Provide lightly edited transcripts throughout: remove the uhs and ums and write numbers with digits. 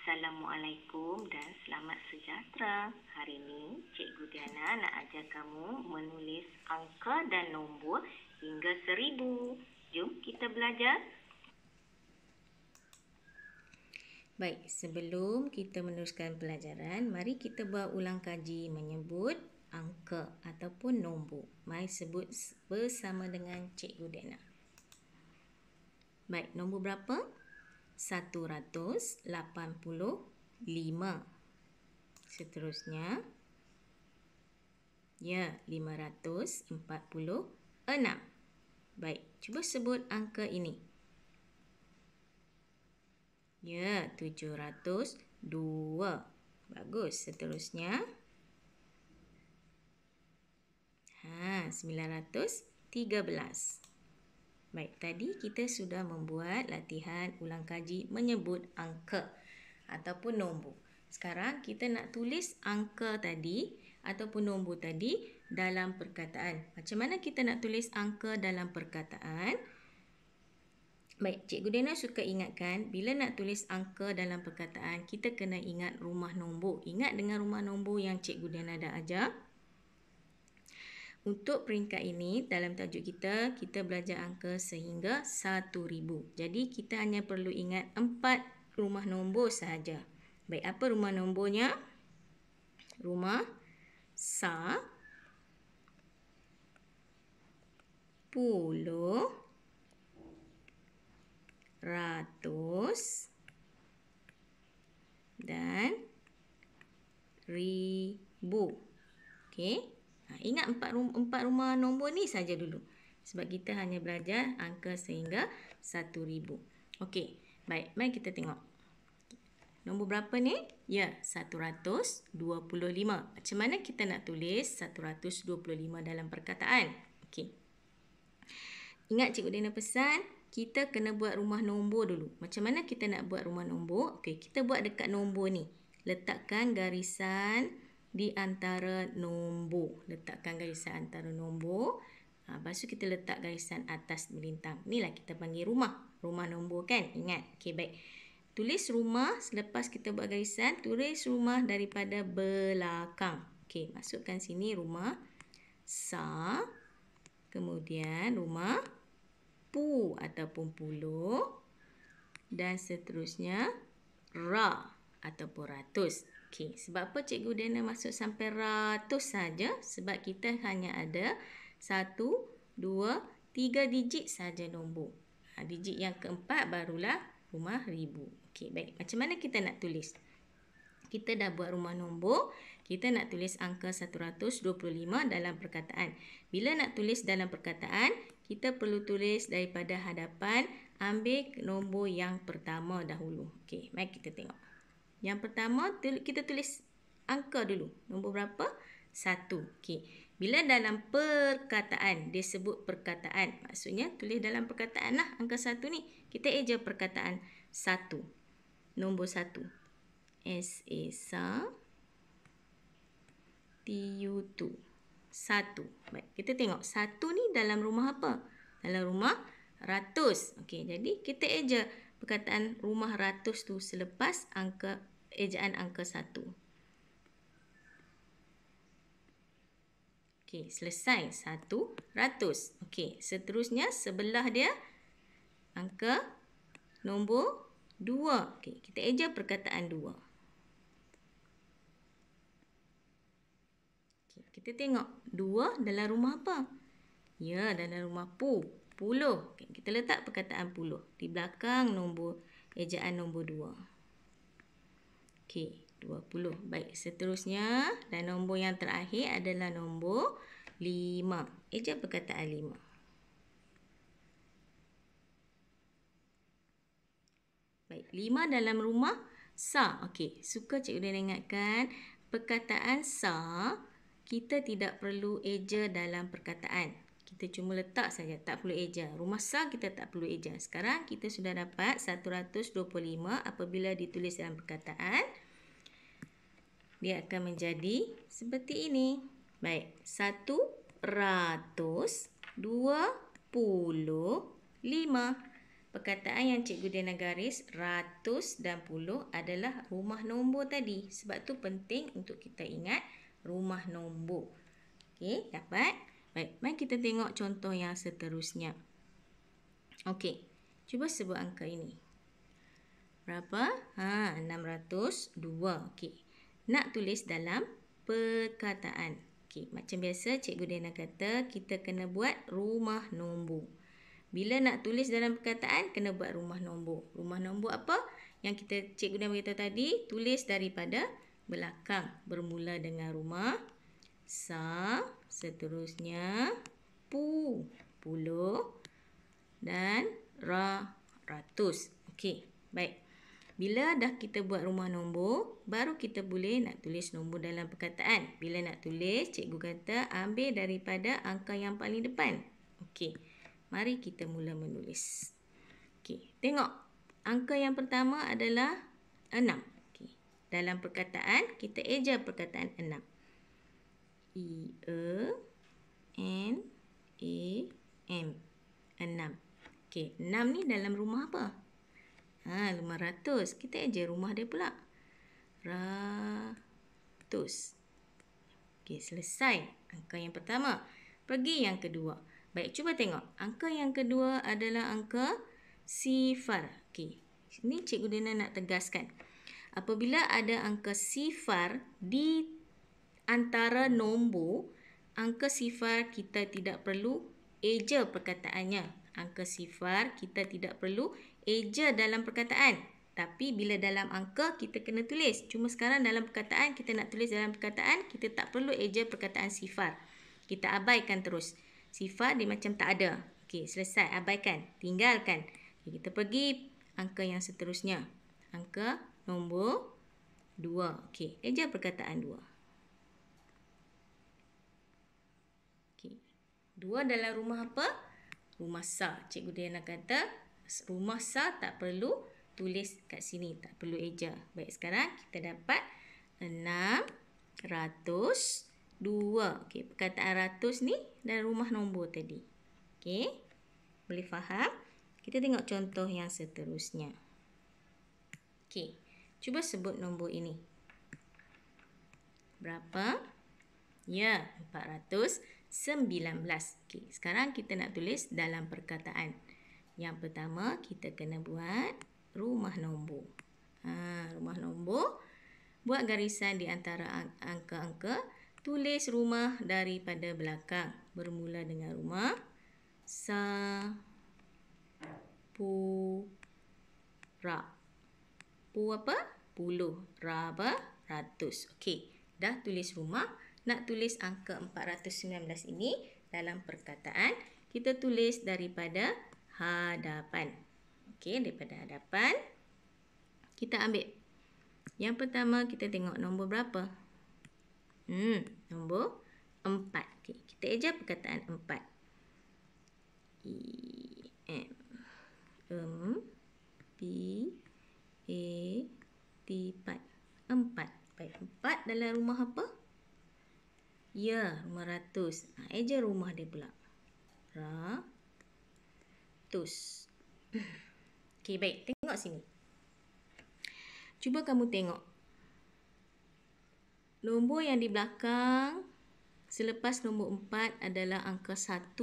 Assalamualaikum dan selamat sejahtera. Hari ini Cikgu Diana nak ajar kamu menulis angka dan nombor hingga 1000. Jom kita belajar. Baik, sebelum kita meneruskan pelajaran, mari kita buat ulang kaji menyebut angka ataupun nombor. Mari sebut bersama dengan Cikgu Diana. Baik, nombor berapa? 185. Seterusnya, ya, 546. Baik, cuba sebut angka ini. Ya, 702. Bagus. Seterusnya, 913. Baik, tadi kita sudah membuat latihan ulang kaji menyebut angka ataupun nombor. Sekarang kita nak tulis angka tadi ataupun nombor tadi dalam perkataan. Macam mana kita nak tulis angka dalam perkataan? Baik, Cikgu Diana suka ingatkan, bila nak tulis angka dalam perkataan, kita kena ingat rumah nombor. Ingat dengan rumah nombor yang Cikgu Diana dah ajar. Untuk peringkat ini, dalam tajuk kita belajar angka sehingga 1000. Jadi, kita hanya perlu ingat 4 rumah nombor sahaja. Baik, apa rumah nombornya? Rumah sa, puluh, ratus dan ribu. Okey. Ingat empat rumah nombor ni saja dulu. Sebab kita hanya belajar angka sehingga 1000. Okey. Baik, mari kita tengok. Nombor berapa ni? Ya, 125. Macam mana kita nak tulis 125 dalam perkataan? Okey. Ingat Cikgu Diana pesan, kita kena buat rumah nombor dulu. Macam mana kita nak buat rumah nombor? Okey, kita buat dekat nombor ni. Letakkan garisan di antara nombor. Letakkan garisan antara nombor. Lepas tu kita letak garisan atas melintang. Inilah kita panggil rumah. Rumah nombor kan? Ingat. Okey, baik. Tulis rumah selepas kita buat garisan. Tulis rumah daripada belakang. Okey, masukkan sini rumah sa. Kemudian rumah pu ataupun puluh. Dan seterusnya ra ataupun ratus. Okey, sebab apa Cikgu Diana masuk sampai ratus saja? Sebab kita hanya ada 1, 2, 3 digit saja nombor. Digit yang keempat barulah rumah ribu. Okey, baik. Macam mana kita nak tulis? Kita dah buat rumah nombor. Kita nak tulis angka 125 dalam perkataan. Bila nak tulis dalam perkataan, kita perlu tulis daripada hadapan. Ambil nombor yang pertama dahulu. Okey, mari kita tengok. Yang pertama, kita tulis angka dulu. Nombor berapa? 1. Okey. Bila dalam perkataan, dia sebut perkataan. Maksudnya, tulis dalam perkataan lah angka 1 ni. Kita eja perkataan 1. Nombor 1. S-A-S-A. T-U-2. 1. Baik, kita tengok. 1 ni dalam rumah apa? Dalam rumah ratus. Okey, jadi kita eja perkataan rumah ratus tu selepas ejaan angka 1. Okey, selesai 100. Okey, seterusnya sebelah dia angka nombor 2. Okey, kita eja perkataan 2. Okey, kita tengok 2 dalam rumah apa? Ya, dalam rumah puluh. Okay, kita letak perkataan puluh di belakang nombor ejaan nombor 2. Okey, 20. Baik, seterusnya dan nombor yang terakhir adalah nombor 5. Eja perkataan 5. Baik, 5 dalam rumah sa. Okey, suka Cikgu Diana ingatkan, perkataan sa kita tidak perlu eja dalam perkataan. Kita cuma letak saja, tak perlu eja. Rumah sa kita tak perlu eja. Sekarang kita sudah dapat 125 apabila ditulis dalam perkataan. Dia akan menjadi seperti ini. Baik, 125. perkataan yang Cikgu Diana garis ratus dan puluh adalah rumah nombor tadi. Sebab tu penting untuk kita ingat rumah nombor. Okey, dapat? Baik, mari kita tengok contoh yang seterusnya. Okey, cuba sebut angka ini. Berapa? 602. Okey. Nak tulis dalam perkataan. Okey, macam biasa Cikgu Diana kata kita kena buat rumah nombor. Bila nak tulis dalam perkataan, kena buat rumah nombor. Rumah nombor apa? Yang Cikgu Diana beritahu tadi, tulis daripada belakang. Bermula dengan rumah, sa, seterusnya, pu, puluh, dan ra, ratus. Okey, baik. Bila dah kita buat rumah nombor, baru kita boleh nak tulis nombor dalam perkataan. Bila nak tulis, cikgu kata ambil daripada angka yang paling depan. Okey, mari kita mula menulis. Okey, tengok. Angka yang pertama adalah 6. Okey, dalam perkataan, kita eja perkataan 6. E-N-A-M. 6. Okey, 6 ni dalam rumah apa? 500. Kita eja rumah dia pula. Ratus. Okey, selesai angka yang pertama. Pergi yang kedua. Baik, cuba tengok. Angka yang kedua adalah angka sifar. Okey, ini Cikgu Diana nak tegaskan. Apabila ada angka sifar di antara nombor, angka sifar kita tidak perlu eja perkataannya. Angka sifar kita tidak perlu eja dalam perkataan. Tapi bila dalam angka kita kena tulis. Cuma sekarang dalam perkataan kita nak tulis dalam perkataan, kita tak perlu eja perkataan sifar. Kita abaikan terus. Sifar dia macam tak ada. Okey, selesai. Abaikan. Tinggalkan. Okay, kita pergi angka yang seterusnya. Angka nombor 2. Okey, eja perkataan 2. 2 dalam rumah apa? Rumah sa. Cikgu Diana kata rumah sa tak perlu tulis kat sini. Tak perlu eja. Baik, sekarang kita dapat 602. Okey, perkataan ratus ni dalam rumah nombor tadi. Okey, boleh faham? Kita tengok contoh yang seterusnya. Okey, cuba sebut nombor ini. Berapa? Ya, 419. Okey, sekarang kita nak tulis dalam perkataan. Yang pertama, kita kena buat rumah nombor. Rumah nombor. Buat garisan di antara angka-angka. Tulis rumah daripada belakang. Bermula dengan rumah. Sa, pu, ra. Pu apa? Puluh. Ra apa? Ratus. Okey, dah tulis rumah. Nak tulis angka 419 ini dalam perkataan, kita tulis daripada hadapan. Okey, daripada hadapan. Kita ambil. Yang pertama, kita tengok nombor berapa? Nombor 4. Okey, kita eja perkataan 4. E-M-P-A-T 4. Baik, 4 dalam rumah apa? Ya, rumah ratus. Eja rumah dia pula. Ratus. Okey, baik. Tengok sini. Cuba kamu tengok. Nombor yang di belakang selepas nombor 4 adalah angka 1.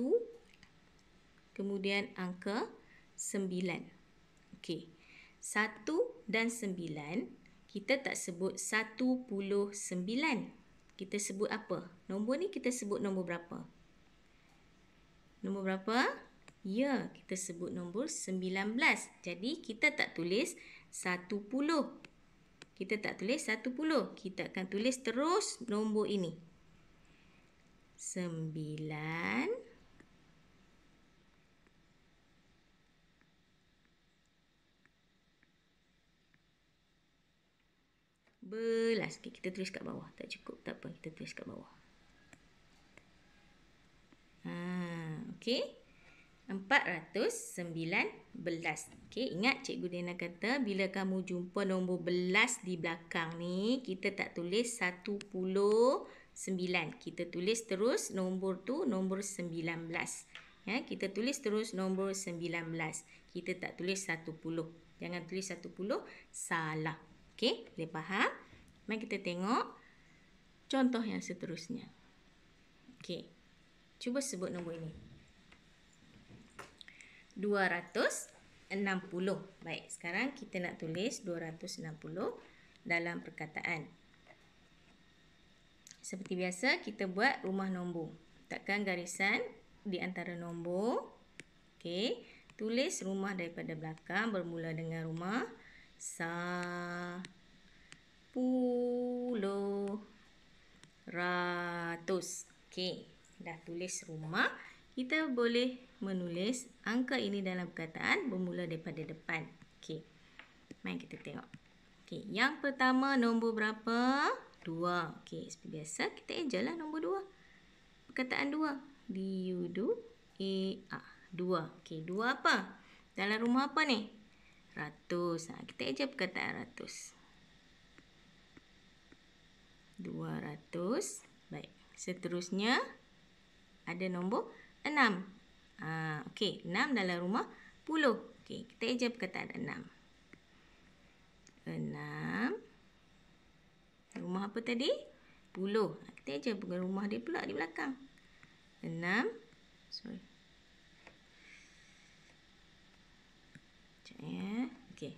Kemudian angka 9. Okey. 1 dan 9, kita tak sebut 109. Kita sebut apa? Nombor ni kita sebut nombor berapa? Nombor berapa? Ya, kita sebut nombor 19. Jadi, kita tak tulis 10. Kita tak tulis 10. Kita akan tulis terus nombor ini. 9. Belas. Okay, kita tulis kat bawah. Tak cukup. Tak apa. Kita tulis kat bawah. Okey. 419. Okey, ingat Cikgu Diana kata bila kamu jumpa nombor belas di belakang ni, kita tak tulis 109. Kita tulis terus nombor tu nombor 19. Ya, kita tulis terus nombor 19. kita tak tulis 10. Jangan tulis 10, salah. Okey, boleh faham? Mari kita tengok contoh yang seterusnya. Okey, cuba sebut nombor ini. 260. Baik, sekarang kita nak tulis 260 dalam perkataan. Seperti biasa, kita buat rumah nombor. Letakkan garisan di antara nombor. Okey, tulis rumah daripada belakang bermula dengan rumah 10, 100. Okey, dah tulis rumah. Kita boleh menulis angka ini dalam perkataan bermula daripada depan. Okey, mari kita tengok. Okey, yang pertama nombor berapa? 2. Okey, seperti biasa kita ejalah nombor 2. Perkataan 2. D-U-A. 2. Okey, 2 apa? Dalam rumah apa ni? 100. Kita eja perkataan 100. 200. Baik, seterusnya ada nombor 6. Okey, 6 dalam rumah 10. Okey, kita eja perkataan 6. 6. Rumah apa tadi? 10. Kita eja rumah dia pula di belakang. 6. Sorry. Sekejap ya. Okey.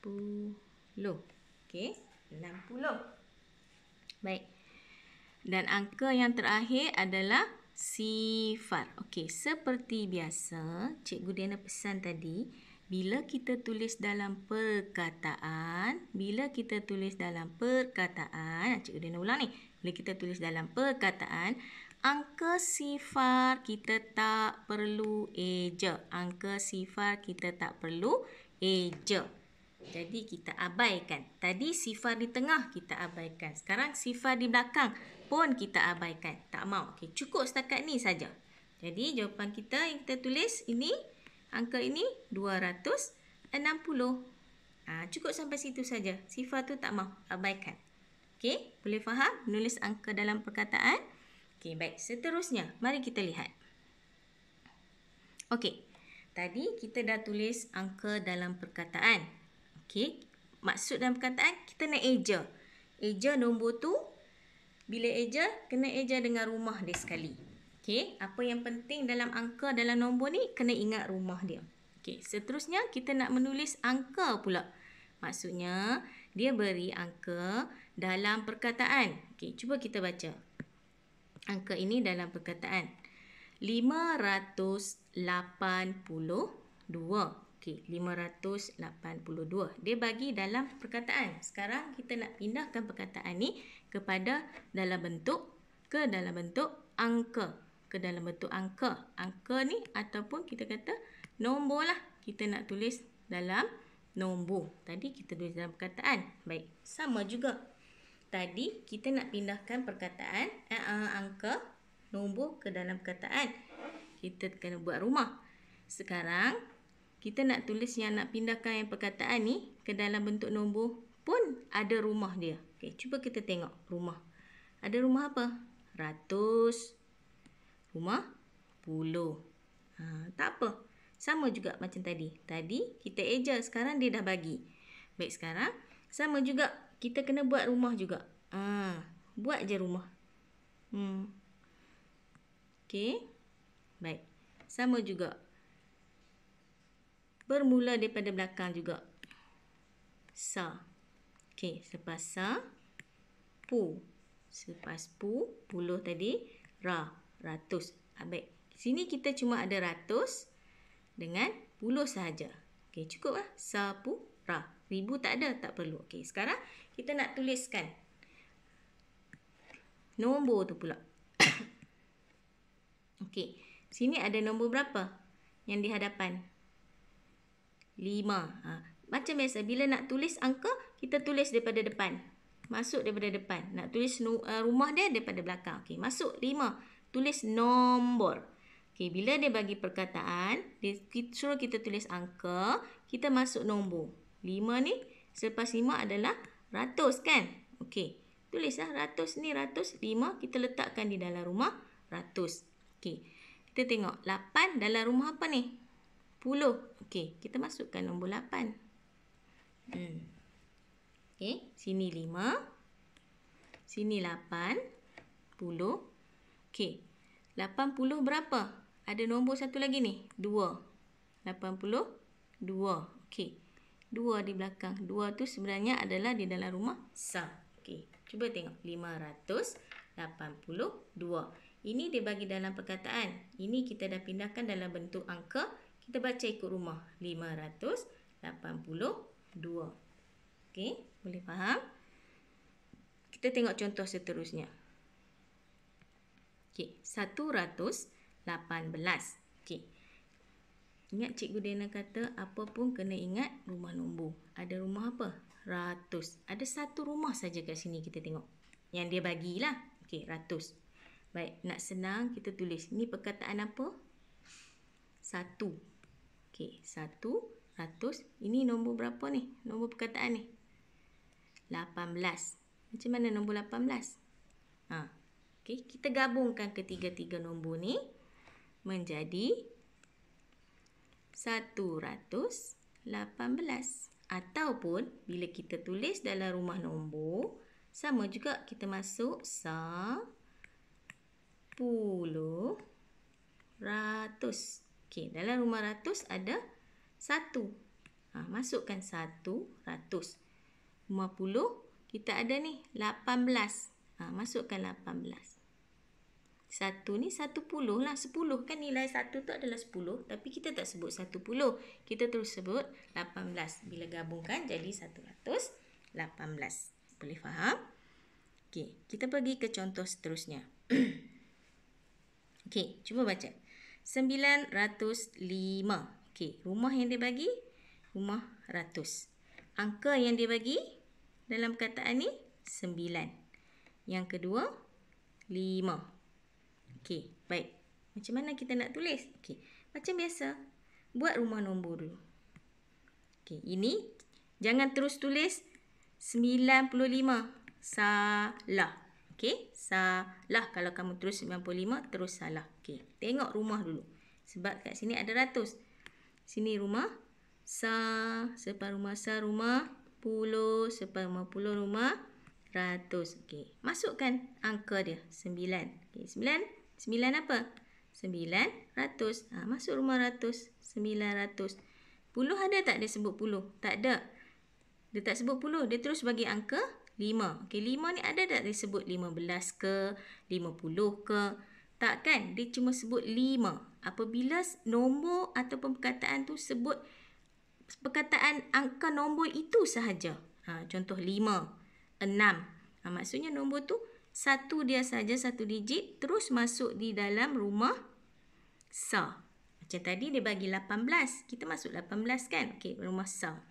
10. Okey, 60. Baik. Dan angka yang terakhir adalah sifar. Okey, seperti biasa, Cikgu Diana pesan tadi, bila kita tulis dalam perkataan, Cikgu Diana ulang ni. Bila kita tulis dalam perkataan, angka sifar kita tak perlu eja. Jadi kita abaikan. Tadi sifar di tengah kita abaikan. Sekarang sifar di belakang pun kita abaikan. Tak mau. Okey, cukup setakat ni saja. Jadi jawapan kita yang kita tulis ini, angka ini 260. Cukup sampai situ saja. Sifar tu tak mau, abaikan. Okey, boleh faham menulis angka dalam perkataan? Okey, baik. Seterusnya, mari kita lihat. Okey, tadi kita dah tulis angka dalam perkataan. Okey, maksud dalam perkataan kita nak eja. Eja nombor tu, bila eja, kena eja dengan rumah dia sekali. Okey, apa yang penting dalam angka dalam nombor ni, kena ingat rumah dia. Okey, seterusnya kita nak menulis angka pula. Maksudnya, dia beri angka dalam perkataan. Okey, cuba kita baca. Angka ini dalam perkataan. 582. Okey, 582. Dia bagi dalam perkataan. Sekarang kita nak pindahkan perkataan ni kepada dalam bentuk angka. Angka ni ataupun kita kata nombor lah. Kita nak tulis dalam nombor. Tadi kita tulis dalam perkataan. Baik, sama juga. Tadi kita nak pindahkan perkataan angka nombor ke dalam perkataan. Kita kena buat rumah. Sekarang kita nak tulis yang nak pindahkan yang perkataan ni ke dalam bentuk nombor pun ada rumah dia. Okey, cuba kita tengok rumah. Ada rumah apa? 100. Rumah 10. Tak apa. Sama juga macam tadi. Tadi kita eja, sekarang dia dah bagi. Baik, sekarang sama juga. Kita kena buat rumah juga. Buat je rumah. Okey. Baik. Sama juga. Bermula daripada belakang juga. Sa. Okey, selepas sa, pu. Selepas pu, 10 tadi, ra, 100. Baik. Sini kita cuma ada 100 dengan 10 sahaja. Okey, cukup lah. Sa, pu, ra. 1000 tak ada, tak perlu. Okey, sekarang kita nak tuliskan nombor tu pula. Okey, sini ada nombor berapa yang di hadapan? 5. Macam biasa, bila nak tulis angka, kita tulis daripada depan. Masuk daripada depan. Nak tulis rumah dia daripada belakang. Okey, masuk 5. Tulis nombor. Okey, bila dia bagi perkataan, dia suruh kita tulis angka, kita masuk nombor. 5 ni, selepas 5 adalah 100 kan? Okey, tulislah 100 ni 100, 5 kita letakkan di dalam rumah 100. Okey, kita tengok 8 dalam rumah apa ni? Okey, kita masukkan nombor 8. Okey, sini 5. Sini 80. Okey. 80 berapa? Ada nombor satu lagi ni. 2. 82. Okey. 2 di belakang. 2 tu sebenarnya adalah di dalam rumah sa. Okey. Cuba tengok. 582. Ini dia bagi dalam perkataan. Ini kita dah pindahkan dalam bentuk angka. Kita baca ikut rumah. 582. Okey. Boleh faham? Kita tengok contoh seterusnya. Okey, 118. Okey. Ingat Cikgu Diana kata apa pun kena ingat rumah nombor. Ada rumah apa? Ratus. Ada satu rumah saja kat sini kita tengok. Yang dia bagilah. Okey, ratus. Baik, nak senang kita tulis. Ni perkataan apa? 1. Okey, 100. Ini nombor berapa ni? Nombor perkataan ni? 18. Macam mana nombor 18? Okey, kita gabungkan ketiga-tiga nombor ni menjadi 118. Ataupun bila kita tulis dalam rumah nombor, sama juga kita masuk 10, 100. Okey, dalam rumah ratus ada 1. Masukkan 100. 50 kita ada ni 18. Masukkan 18. 1 ni 10 lah. 10 kan nilai 1 tu adalah 10. Tapi kita tak sebut 10. Kita terus sebut 18. Bila gabungkan jadi 118. Boleh faham? Okey, kita pergi ke contoh seterusnya. Okey, cuba baca. 905. Okey, rumah yang dia bagi, rumah ratus. Angka yang dia bagi dalam perkataan ni 9. Yang kedua 5. Okey, baik. Macam mana kita nak tulis? Okey, macam biasa. Buat rumah nombor dulu. Okey, ini jangan terus tulis 95. Salah. Okey, salah. Kalau kamu terus 95 terus salah. Okey, tengok rumah dulu. Sebab kat sini ada ratus. Sini rumah separuh rumah rumah puluh, separuh rumah ratus. Okey, masukkan angka dia 9. Okey, 9 apa? 900. Masuk rumah ratus. 900. Puluh ada tak dia sebut puluh? Tak ada. Dia tak sebut puluh. Dia terus bagi angka 5. Okey, 5 ni ada tak dia sebut 15 ke? 50 ke? Tak kan? Dia cuma sebut 5. Apabila nombor ataupun perkataan tu sebut perkataan angka nombor itu sahaja. Contoh 5, 6. Maksudnya nombor tu satu dia saja, satu digit, terus masuk di dalam rumah sa. Macam tadi dia bagi 18. Kita masuk 18 kan? Okey, rumah sa.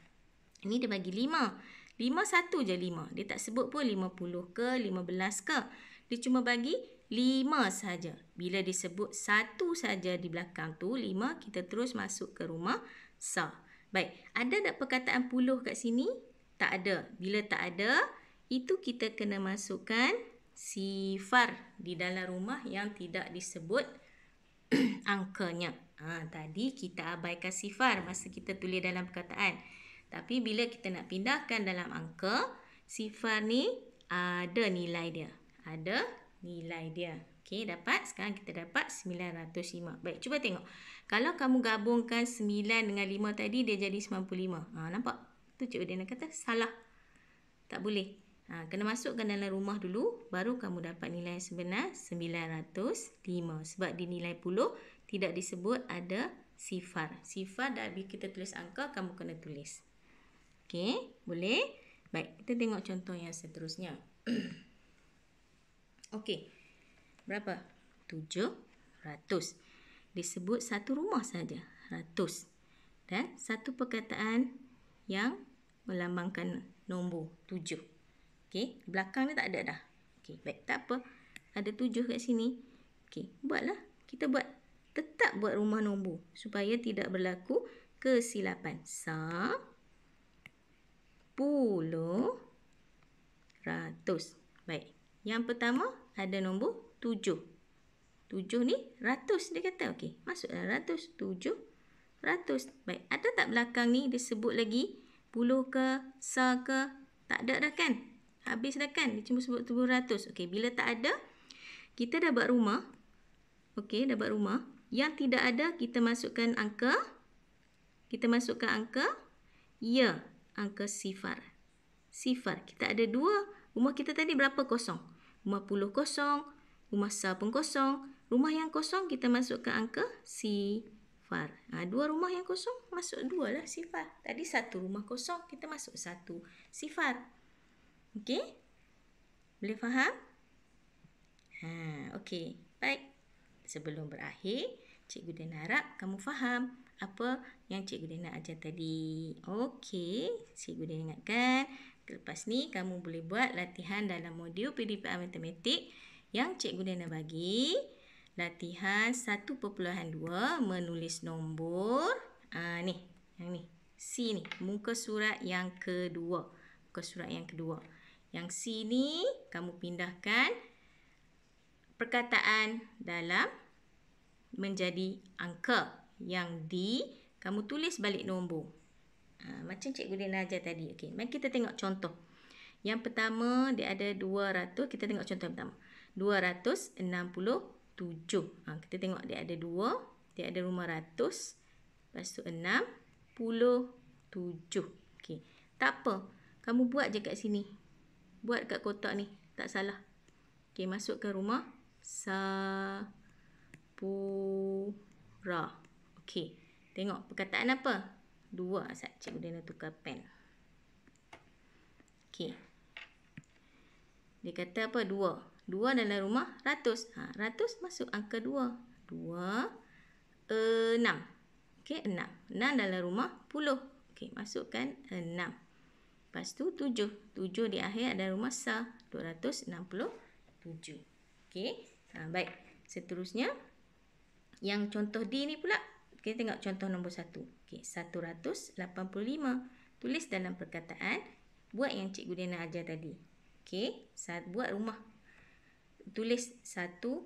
Ini dia bagi 5. 5 satu je 5. Dia tak sebut pun 50 ke, 15 ke. Dia cuma bagi 5 saja. Bila disebut satu saja di belakang tu, 5, kita terus masuk ke rumah sa. Baik, ada tak perkataan puluh kat sini? Tak ada. Bila tak ada, itu kita kena masukkan sifar di dalam rumah yang tidak disebut angkanya. Tadi kita abaikan sifar masa kita tulis dalam perkataan. Tapi bila kita nak pindahkan dalam angka, sifar ni ada nilai dia. Ada nilai dia. Okey, dapat? Sekarang kita dapat 905. Baik, cuba tengok. Kalau kamu gabungkan 9 dengan 5 tadi, dia jadi 95. Nampak? Tu Cikgu Diana kata salah. Tak boleh. Kena masukkan dalam rumah dulu, baru kamu dapat nilai sebenar 905. Sebab di nilai puluh tidak disebut ada sifar. Sifar dah bila kita tulis angka, kamu kena tulis. Okey, boleh? Baik, kita tengok contoh yang seterusnya. Okey, berapa? 700. Disebut satu rumah saja, ratus. Dan satu perkataan yang melambangkan nombor 7. Okey, belakang ni tak ada dah. Okey, baik, tak apa. Ada 7 kat sini. Okey, buatlah. Kita buat, tetap buat rumah nombor supaya tidak berlaku kesilapan. Puluh, ratus. Baik, yang pertama ada nombor 7. 7 ni ratus dia kata. Okey, masuklah ratus. 7 ratus. Baik, ada tak belakang ni dia sebut lagi puluh ke, sa ke? Tak ada dah kan? Habis dah kan? Dia cuma sebut 700. Okey, bila tak ada, kita dah buat rumah. Okey, dah buat rumah. Yang tidak ada, kita masukkan angka. Kita masukkan angka. Ya, angka sifar. Sifar. Kita ada dua. Rumah kita tadi berapa kosong? Rumah puluh kosong. Rumah sa pun kosong. Rumah yang kosong kita masukkan angka sifar. Dua rumah yang kosong masuk dua lah sifar. Tadi satu rumah kosong kita masuk satu sifar. Okey? Boleh faham? Okey. Baik. Sebelum berakhir, Cikgu Diana harap kamu faham apa yang Cikgu Diana ajar tadi. Okey. Cikgu Diana ingatkan, lepas ni kamu boleh buat latihan dalam modul PDPA Matematik yang Cikgu Diana bagi. Latihan 1.2 menulis nombor. Ni, yang ni. C ni, muka surat yang kedua. Muka surat yang kedua. Yang C ni kamu pindahkan perkataan dalam menjadi angka. Yang D kamu tulis balik nombor. Macam Cikgu Diana ajar tadi. Okey, mari kita tengok contoh. Yang pertama dia ada 200. Kita tengok contoh yang pertama. 267. Kita tengok dia ada 2. Dia ada rumah ratus. Lepas tu 67. Okey. Tak apa. Kamu buat je kat sini. Buat kat kotak ni. Tak salah. Okey, masuk ke rumah Sapura. Okey. Tengok perkataan apa? 2. Cikgu Diana tukar pen. Okey. Dia kata apa? 2. 2 dalam rumah ratus. Ratus masuk angka 2. 6. Okey, 6. 6 dalam rumah puluh. Okey, masukkan 6. Lepas tu 7. 7 di akhir ada rumah sa. 267. Okey. Baik. Seterusnya, yang contoh D ni pula. Kita tengok contoh nombor 1. Okey, 185. Tulis dalam perkataan. Buat yang Cikgu Diana ajar tadi. Okey, buat rumah. Tulis 100.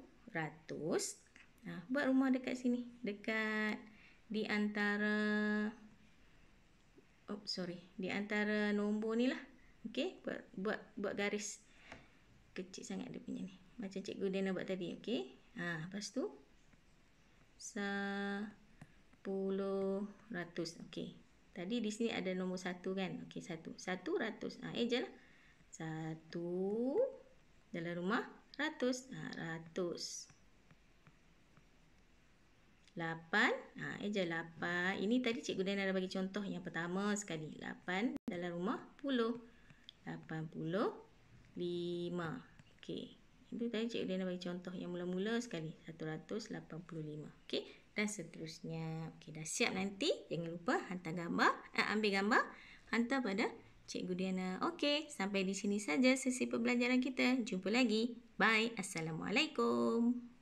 Buat rumah dekat sini. Dekat di antara di antara nombor ni lah. Okey, buat garis. Kecil sangat dia punya ni. Macam Cikgu Diana buat tadi. Okey. Lepas tu 10 ratus. Okey. Tadi di sini ada nombor 1 kan? Okey, 1. 100. Je lah. 1 dalam rumah ratus. Ratus. 8. Je 8. Ini tadi Cikgu Diana dah bagi contoh yang pertama sekali. 8 dalam rumah puluh. 85. Okey. Itu tadi Cikgu Diana bagi contoh yang mula-mula sekali. 185. Okey. Dan seterusnya. Okey, dah siap nanti. Jangan lupa hantar gambar. Ambil gambar. Hantar pada Cikgu Diana. Okey. Sampai di sini saja sesi pembelajaran kita. Jumpa lagi. Bye. Assalamualaikum.